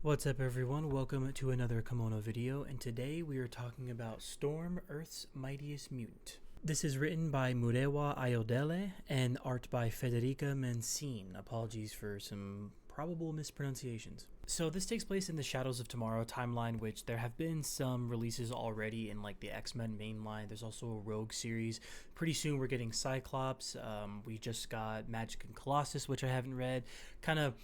What's up everyone, welcome to another Kimono video, and today we are talking about Storm, Earth's Mightiest Mutant. This is written by Murewa Ayodele and art by Federica Mancine. Apologies for some probable mispronunciations. So this takes place in the Shadows of Tomorrow timeline, which there have been some releases already in like the X-Men mainline. There's also a Rogue series. Pretty soon we're getting Cyclops. We just got Magic and Colossus, which I haven't read. Kind of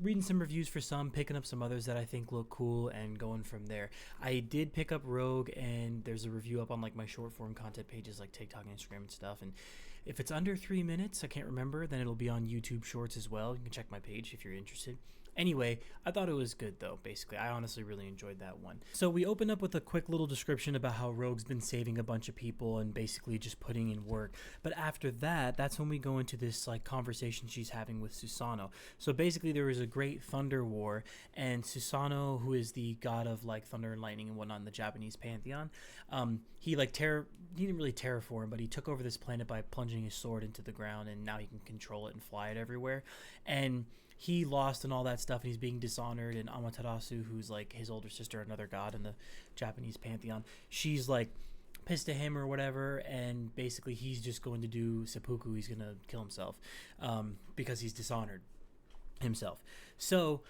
reading some reviews for some, picking up some others that I think look cool, and going from there. I did pick up Rogue, and there's a review up on like my short form content pages like TikTok and Instagram and stuff. And if it's under 3 minutes, I can't remember, then it'll be on YouTube Shorts as well. You can check my page if you're interested. Anyway, I thought it was good though, basically. I honestly really enjoyed that one. So we open up with a quick little description about how Rogue's been saving a bunch of people and basically just putting in work. But after that, that's when we go into this like conversation she's having with Susanoo. So basically there was a great thunder war, and Susanoo, who is the god of like thunder and lightning and whatnot in the Japanese pantheon, he didn't really terraform, but he took over this planet by plunging his sword into the ground, and now he can control it and fly it everywhere. And he lost and all that stuff, and he's being dishonored. And Amaterasu, who's like his older sister, another god in the Japanese pantheon, she's like pissed at him or whatever, and basically he's just going to do seppuku. He's gonna kill himself because he's dishonored himself. So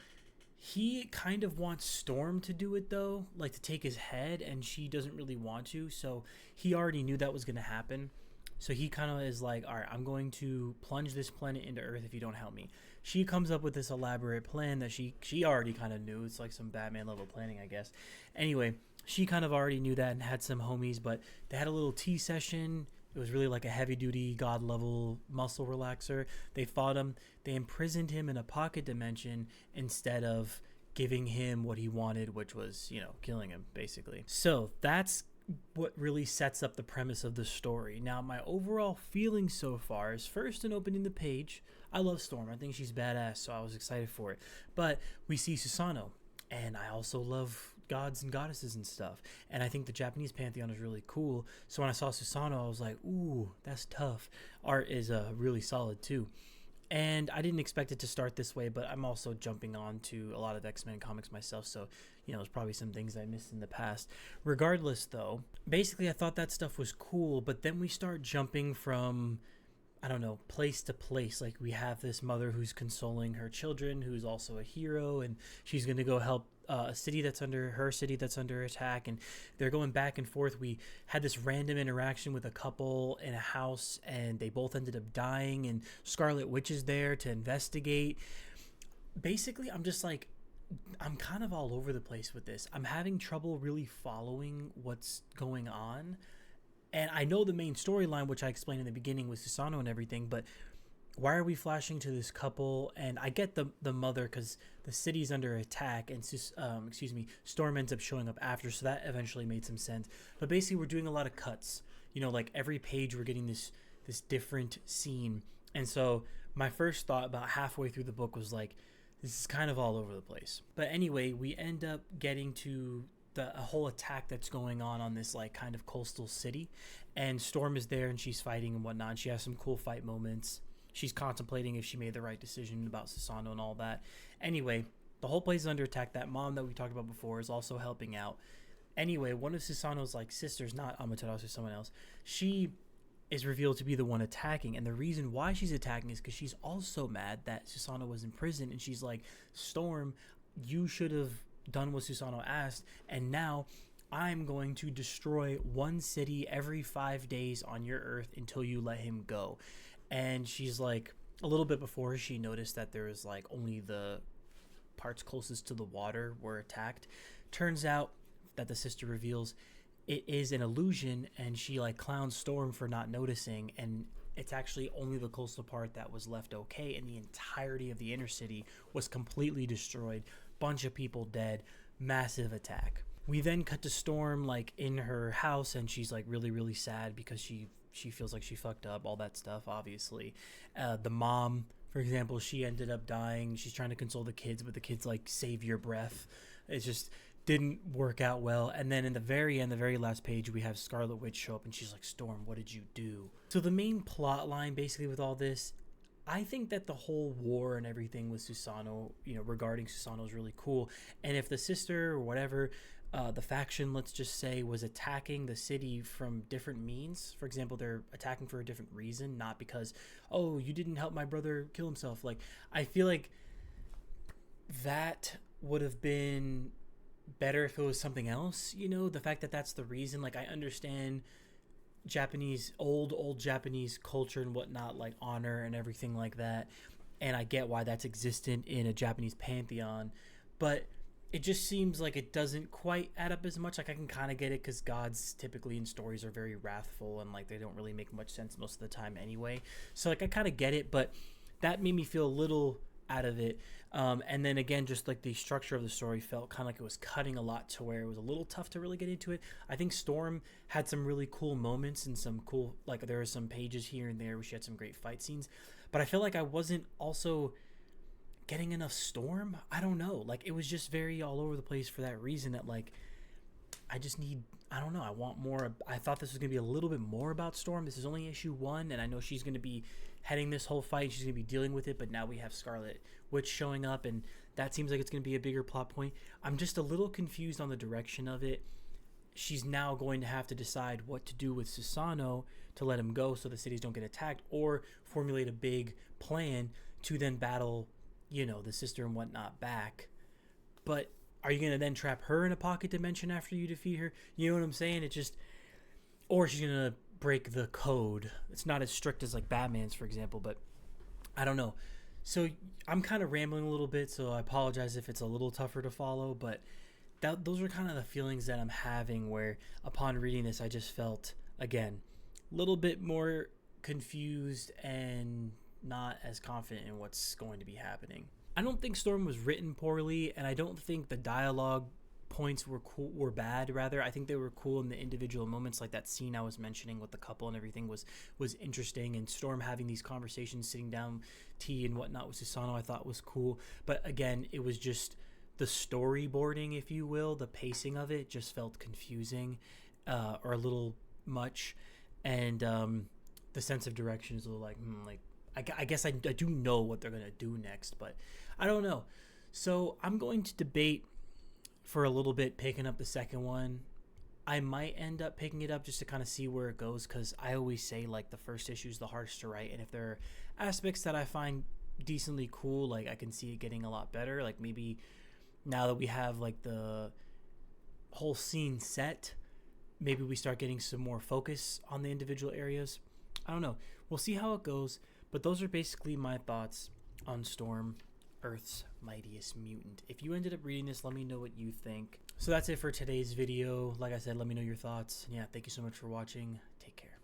he kind of wants Storm to do it though, like to take his head, and she doesn't really want to. So he already knew that was going to happen. So he kind of is like, all right, I'm going to plunge this planet into Earth if you don't help me. She comes up with this elaborate plan that she already kind of knew. It's like some Batman level planning, I guess. Anyway, she kind of already knew that and had some homies, but they had a little tea session. It was really like a heavy duty god level muscle relaxer. They fought him. They imprisoned him in a pocket dimension instead of giving him what he wanted, which was, killing him basically. So that's what really sets up the premise of the story. Now, my overall feeling so far is, first, in opening the page, I love Storm. I think she's badass, so I was excited for it. But we see Susanoo, and I also love gods and goddesses and stuff, and I think the Japanese pantheon is really cool. So when I saw Susanoo, I was like, ooh, that's tough. Art is really solid too. And I didn't expect it to start this way, but I'm also jumping on to a lot of X-Men comics myself, so there's probably some things I missed in the past. Regardless though, basically I thought that stuff was cool, but then we start jumping from, I don't know, place to place. Like we have this mother who's consoling her children, who's also a hero, and she's going to go help a city that's under attack, and they're going back and forth. We had this random interaction with a couple in a house, and they both ended up dying, and Scarlet Witch is there to investigate. Basically, I'm kind of all over the place with this. I'm having trouble really following what's going on. And I know the main storyline, which I explained in the beginning with Susanoo and everything, but why are we flashing to this couple? And I get the mother, because the city's under attack, and Storm ends up showing up after, so that eventually made some sense. But basically, we're doing a lot of cuts. Like every page, we're getting this different scene. And so my first thought about halfway through the book was like, this is kind of all over the place. But anyway, we end up getting to a whole attack that's going on this like kind of coastal city, and Storm is there and she's fighting and whatnot. She has some cool fight moments. She's contemplating if she made the right decision about Susanoo and all that. Anyway, the whole place is under attack. That mom that we talked about before is also helping out. Anyway, one of Susanoo's like sisters, not Amaterasu, someone else, she is revealed to be the one attacking, and the reason why she's attacking is because she's also mad that Susanoo was in prison, and she's like, Storm, you should have done what Susanoo asked, and now I'm going to destroy one city every 5 days on your Earth until you let him go. And she's like, a little bit before, she noticed that there was like only the parts closest to the water were attacked. Turns out that the sister reveals it is an illusion, and she like clowns Storm for not noticing, and it's actually only the coastal part that was left okay, and the entirety of the inner city was completely destroyed. Bunch of people dead, massive attack. We then cut to Storm like in her house, and she's like really, really sad because she feels like she fucked up, all that stuff, obviously. The mom, for example, she ended up dying. She's trying to console the kids, but the kids like, save your breath. It just didn't work out well. And then in the very end, the very last page, we have Scarlet Witch show up, and she's like, Storm, what did you do? So the main plot line basically with all this, I think that the whole war and everything with Susanoo, regarding Susanoo is really cool. And if the sister or whatever, the faction, let's just say, was attacking the city from different means. For example, they're attacking for a different reason, not because, oh, you didn't help my brother kill himself. Like, I feel like that would have been better if it was something else. The fact that that's the reason. Like, I understand Japanese, old Japanese culture and whatnot, like honor and everything like that, and I get why that's existent in a Japanese pantheon, but it just seems like it doesn't quite add up as much. Like, I can kind of get it because gods typically in stories are very wrathful and like they don't really make much sense most of the time anyway, so like I kind of get it, but that made me feel a little out of it. And then again, just like the structure of the story felt kind of like it was cutting a lot to where it was a little tough to really get into it. I think Storm had some really cool moments and some cool, like there were some pages here and there where she had some great fight scenes, but I feel like I wasn't also getting enough Storm. I don't know, like it was just very all over the place for that reason, that like I just need, I don't know, I want more. I thought this was going to be a little bit more about Storm. This is only issue 1, and I know she's going to be heading this whole fight. She's going to be dealing with it, but now we have Scarlet Witch showing up, and that seems like it's going to be a bigger plot point. I'm just a little confused on the direction of it. She's now going to have to decide what to do with Susanoo to let him go so the cities don't get attacked, or formulate a big plan to then battle, the sister and whatnot back. But are you going to then trap her in a pocket dimension after you defeat her? You know what I'm saying? It just... Or she's going to break the code. It's not as strict as like Batman's, for example, but I don't know. So I'm kind of rambling a little bit, so I apologize if it's a little tougher to follow, but those are kind of the feelings that I'm having, where upon reading this, I just felt, again, a little bit more confused and not as confident in what's going to be happening. I don't think Storm was written poorly, and I don't think the dialogue points were bad. Rather, I think they were cool in the individual moments, like that scene I was mentioning with the couple and everything was interesting, and Storm having these conversations, sitting down, tea and whatnot with Susanoo, I thought was cool. But again, it was just the storyboarding, if you will, the pacing of it just felt confusing, or a little much, and the sense of direction is a little like, I guess I do know what they're gonna do next, but I don't know. So I'm going to debate for a little bit picking up the second one. I might end up picking it up just to kind of see where it goes, because I always say like the first issue is the hardest to write, and if there are aspects that I find decently cool, like I can see it getting a lot better. Like maybe now that we have like the whole scene set, maybe we start getting some more focus on the individual areas. I don't know. We'll see how it goes, but those are basically my thoughts on Storm, Earth's Mightiest Mutant. If you ended up reading this, let me know what you think. So that's it for today's video. Like I said, let me know your thoughts. Yeah, thank you so much for watching. Take care.